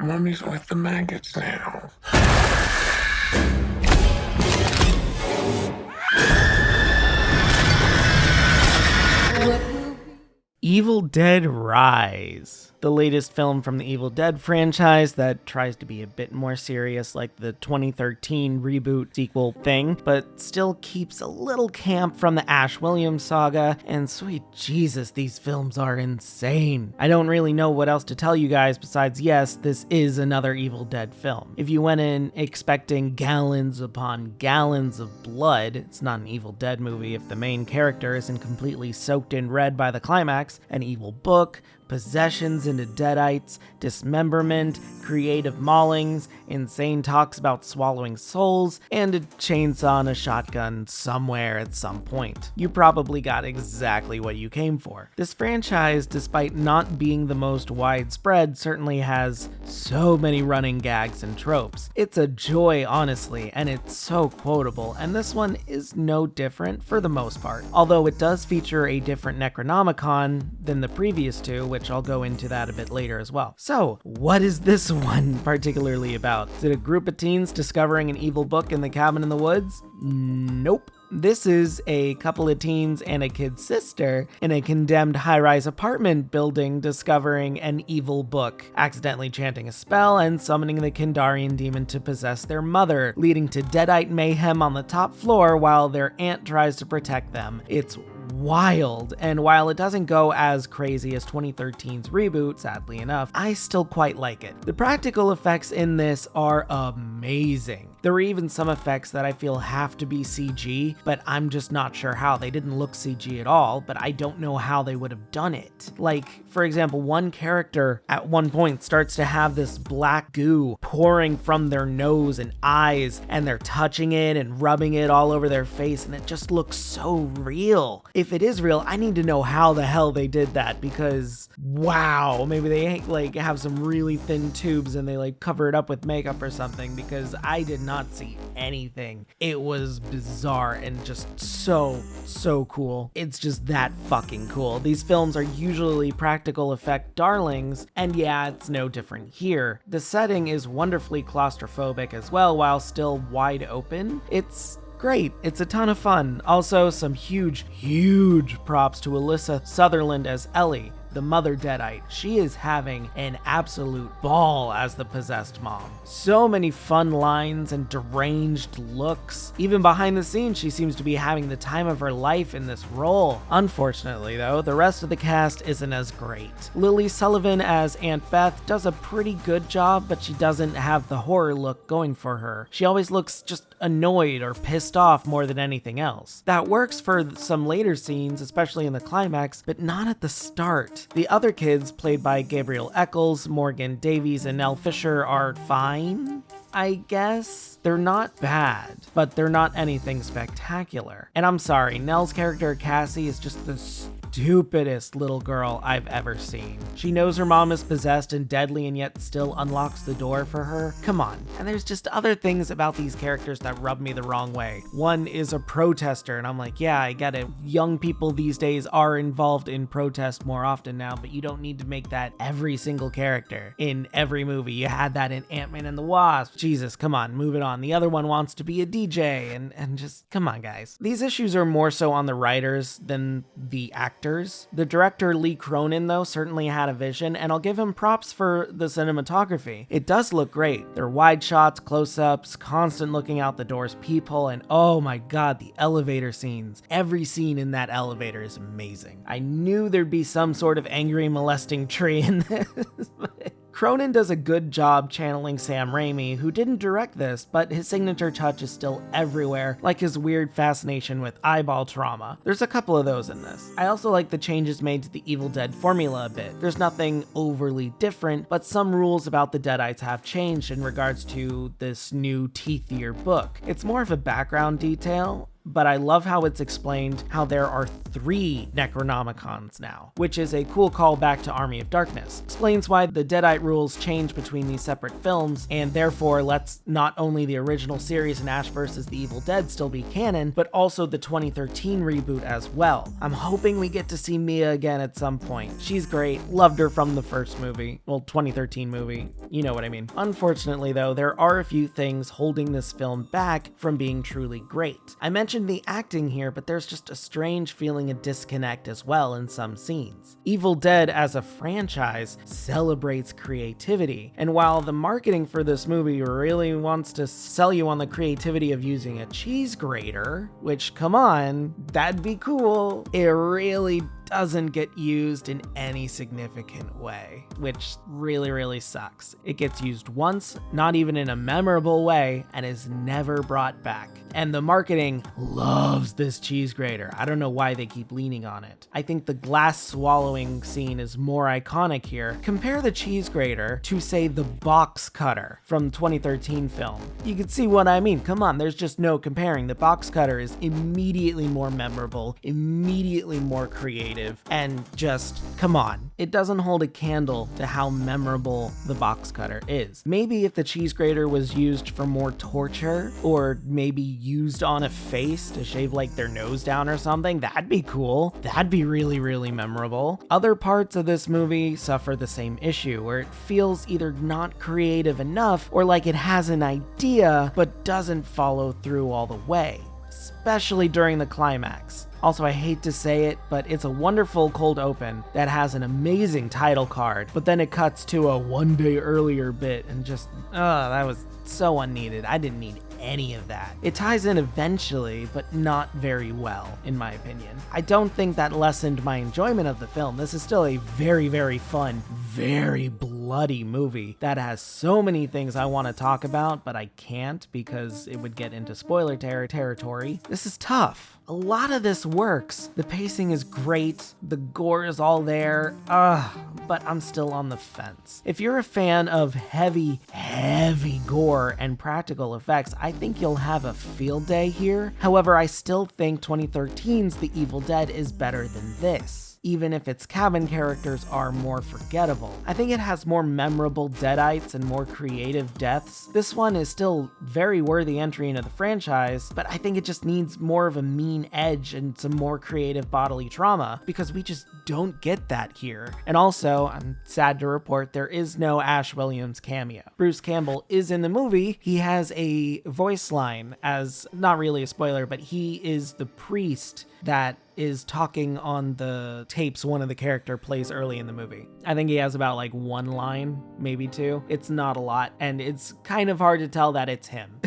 Mummy's with the maggots now. Evil Dead Rise, the latest film from the Evil Dead franchise that tries to be a bit more serious like the 2013 reboot sequel thing, but still keeps a little camp from the Ash Williams saga, and sweet Jesus, these films are insane. I don't really know what else to tell you guys besides yes, this is another Evil Dead film. If you went in expecting gallons upon gallons of blood, it's not an Evil Dead movie if the main character isn't completely soaked in red by the climax, an evil book, possessions into deadites, dismemberment, creative maulings, insane talks about swallowing souls, and a chainsaw and a shotgun somewhere at some point. You probably got exactly what you came for. This franchise, despite not being the most widespread, certainly has so many running gags and tropes. It's a joy, honestly, and it's so quotable, and this one is no different for the most part. Although it does feature a different Necronomicon than the previous two, which I'll go into that a bit later as well. So, what is this one particularly about? Is it a group of teens discovering an evil book in the cabin in the woods? Nope. This is a couple of teens and a kid's sister in a condemned high-rise apartment building discovering an evil book, accidentally chanting a spell and summoning the Kandarian demon to possess their mother, leading to deadite mayhem on the top floor while their aunt tries to protect them. It's wild, and while it doesn't go as crazy as 2013's reboot, sadly enough, I still quite like it. The practical effects in this are amazing. There are even some effects that I feel have to be CG, but I'm just not sure how. They didn't look CG at all, but I don't know how they would have done it. Like, for example, one character at one point starts to have this black goo pouring from their nose and eyes, and they're touching it and rubbing it all over their face, and it just looks so real. If it is real, I need to know how the hell they did that, because wow, maybe they like have some really thin tubes and they like cover it up with makeup or something, because I did not see anything. It was bizarre and just so cool. It's just that fucking cool. These films are usually practical effect darlings, and yeah, it's no different here. The setting is wonderfully claustrophobic as well, while still wide open. It's great. It's a ton of fun. Also, some huge props to Alyssa Sutherland as Ellie, the mother deadite. She is having an absolute ball as the possessed mom. So many fun lines and deranged looks. Even behind the scenes, she seems to be having the time of her life in this role. Unfortunately, though, the rest of the cast isn't as great. Lily Sullivan as Aunt Beth does a pretty good job, but she doesn't have the horror look going for her. She always looks just annoyed or pissed off more than anything else. That works for some later scenes, especially in the climax, but not at the start. The other kids, played by Gabriel Eccles, Morgan Davies, and Nell Fisher, are fine, I guess. They're not bad, but they're not anything spectacular. And I'm sorry, Nell's character Cassie is just the stupidest little girl I've ever seen. She knows her mom is possessed and deadly and yet still unlocks the door for her. Come on. And there's just other things about these characters that rub me the wrong way. One is a protester, and I'm like, yeah, I get it. Young people these days are involved in protest more often now, but you don't need to make that every single character in every movie. You had that in Ant-Man and the Wasp. Jesus, come on, move it on. The other one wants to be a DJ, and just, come on, guys. These issues are more so on the writers than the actors. The director Lee Cronin, though, certainly had a vision, and I'll give him props for the cinematography. It does look great. There are wide shots, close-ups, constant looking out the door's peephole, and oh my god, the elevator scenes. Every scene in that elevator is amazing. I knew there'd be some sort of angry molesting tree in this, but Cronin does a good job channeling Sam Raimi, who didn't direct this, but his signature touch is still everywhere, like his weird fascination with eyeball trauma. There's a couple of those in this. I also like the changes made to the Evil Dead formula a bit. There's nothing overly different, but some rules about the deadites have changed in regards to this new teethier book. It's more of a background detail, but I love how it's explained how there are 3 Necronomicons now, which is a cool callback to Army of Darkness. Explains why the Deadite rules change between these separate films, and therefore lets not only the original series and Ash vs. the Evil Dead still be canon, but also the 2013 reboot as well. I'm hoping we get to see Mia again at some point. She's great, loved her from the first movie, well, 2013 movie, you know what I mean. Unfortunately though, there are a few things holding this film back from being truly great. I mentioned the acting here, but there's just a strange feeling of disconnect as well in some scenes. Evil Dead as a franchise celebrates creativity, and while the marketing for this movie really wants to sell you on the creativity of using a cheese grater, which, come on, that'd be cool, it really doesn't get used in any significant way, which really sucks. It gets used once, not even in a memorable way, and is never brought back. And the marketing loves this cheese grater. I don't know why they keep leaning on it. I think the glass swallowing scene is more iconic here. Compare the cheese grater to, say, the box cutter from the 2013 film. You can see what I mean. Come on, there's just no comparing. The box cutter is immediately more memorable, immediately more creative, and just, come on. It doesn't hold a candle to how memorable the box cutter is. Maybe if the cheese grater was used for more torture, or maybe used on a face to shave like their nose down or something, that'd be cool. That'd be really memorable. Other parts of this movie suffer the same issue, where it feels either not creative enough or like it has an idea but doesn't follow through all the way, especially during the climax. Also, I hate to say it, but it's a wonderful cold open that has an amazing title card, but then it cuts to a 1 day earlier bit and just, that was so unneeded. I didn't need any of that. It ties in eventually, but not very well, in my opinion. I don't think that lessened my enjoyment of the film. This is still a very fun, very bloody movie that has so many things I want to talk about, but I can't because it would get into spoiler territory. This is tough. A lot of this works. The pacing is great. The gore is all there. But I'm still on the fence. If you're a fan of heavy gore and practical effects, I think you'll have a field day here. However, I still think 2013's The Evil Dead is better than this, even if its cabin characters are more forgettable. I think it has more memorable deadites and more creative deaths. This one is still very worthy entry into the franchise, but I think it just needs more of a mean edge and some more creative bodily trauma, because we just don't get that here. And also, I'm sad to report, there is no Ash Williams cameo. Bruce Campbell is in the movie. He has a voice line as, not really a spoiler, but he is the priest that is talking on the tapes one of the character plays early in the movie. I think he has about like 1 line, maybe 2. It's not a lot, and it's kind of hard to tell that it's him.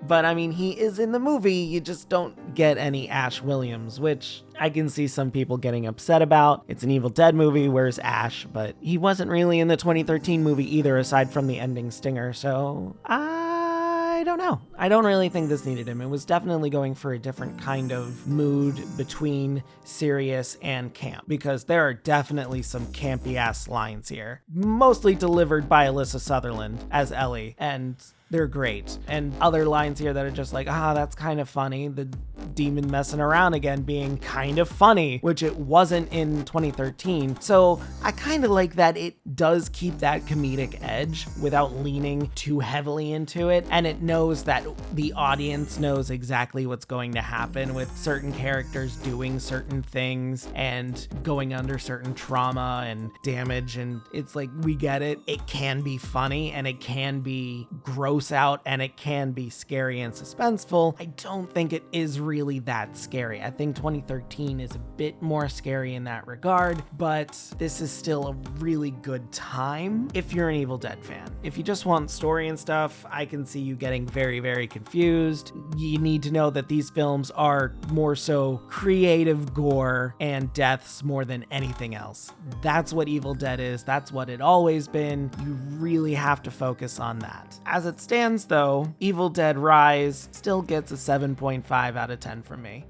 But I mean, he is in the movie, you just don't get any Ash Williams, which I can see some people getting upset about. It's an Evil Dead movie, where's Ash? But he wasn't really in the 2013 movie either, aside from the ending stinger, so I don't know. I don't really think this needed him. It was definitely going for a different kind of mood between serious and camp, because there are definitely some campy ass lines here, mostly delivered by Alyssa Sutherland as Ellie, and they're great. And other lines here that are just like, that's kind of funny. The demon messing around again being kind of funny, which it wasn't in 2013. So I kind of like that it does keep that comedic edge without leaning too heavily into it. And it knows that the audience knows exactly what's going to happen with certain characters doing certain things and going under certain trauma and damage. And it's like, we get it. It can be funny and it can be gross out and it can be scary and suspenseful. I don't think it is really that scary. I think 2013 is a bit more scary in that regard, but this is still a really good time if you're an Evil Dead fan. If you just want story and stuff, I can see you getting very confused. You need to know that these films are more so creative gore and deaths more than anything else. That's what Evil Dead is. That's what it always been. You really have to focus on that. As it stands though, Evil Dead Rise still gets a 7.5 out of 10 from me.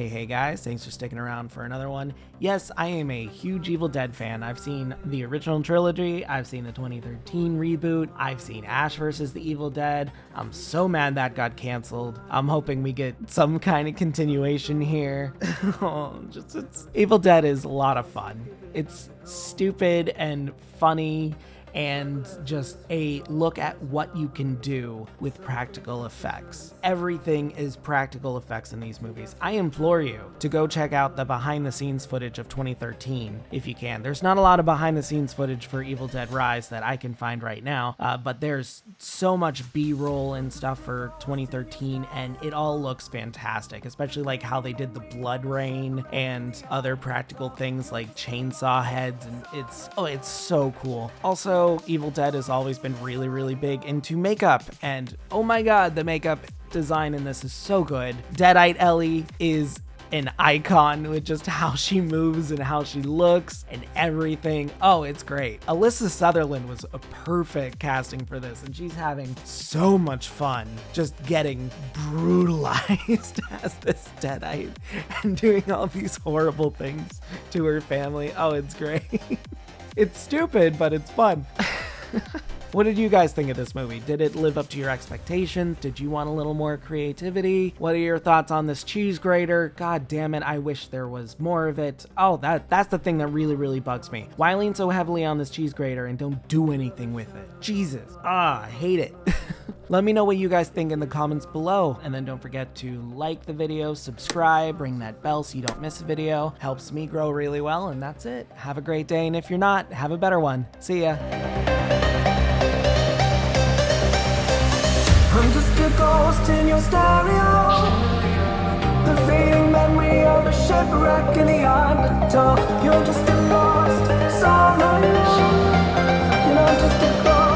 Hey guys, thanks for sticking around for another one. Yes, I am a huge Evil Dead fan. I've seen the original trilogy, I've seen the 2013 reboot, I've seen Ash vs. the Evil Dead. I'm so mad that got canceled. I'm hoping we get some kind of continuation here. Evil Dead is a lot of fun. It's stupid and funny, and just a look at what you can do with practical effects. Everything is practical effects in these movies. I implore you to go check out the behind the scenes footage of 2013 if you can. There's not a lot of behind the scenes footage for Evil Dead Rise that I can find right now, but there's so much B-roll and stuff for 2013, and it all looks fantastic, especially like how they did the blood rain and other practical things like chainsaw heads, and it's so cool. Also, Evil Dead has always been really big into makeup, and oh my god, the makeup design in this is so good. Deadite Ellie is an icon with just how she moves and how she looks and everything. Oh, it's great. Alyssa Sutherland was a perfect casting for this, and she's having so much fun just getting brutalized as this Deadite and doing all these horrible things to her family. Oh, it's great. It's stupid, but it's fun. What did you guys think of this movie? Did it live up to your expectations? Did you want a little more creativity? What are your thoughts on this cheese grater? God damn it, I wish there was more of it. Oh, that's the thing that really bugs me. Why lean so heavily on this cheese grater and don't do anything with it? Jesus. I hate it. Let me know what you guys think in the comments below, and then don't forget to like the video, subscribe, ring that bell so you don't miss a video. Helps me grow really well, and that's it. Have a great day, and if you're not, have a better one. See ya. I'm just a ghost in your stereo, the fading memory of a shipwreck in the undertow. You're just a lost soul, and I'm just a ghost.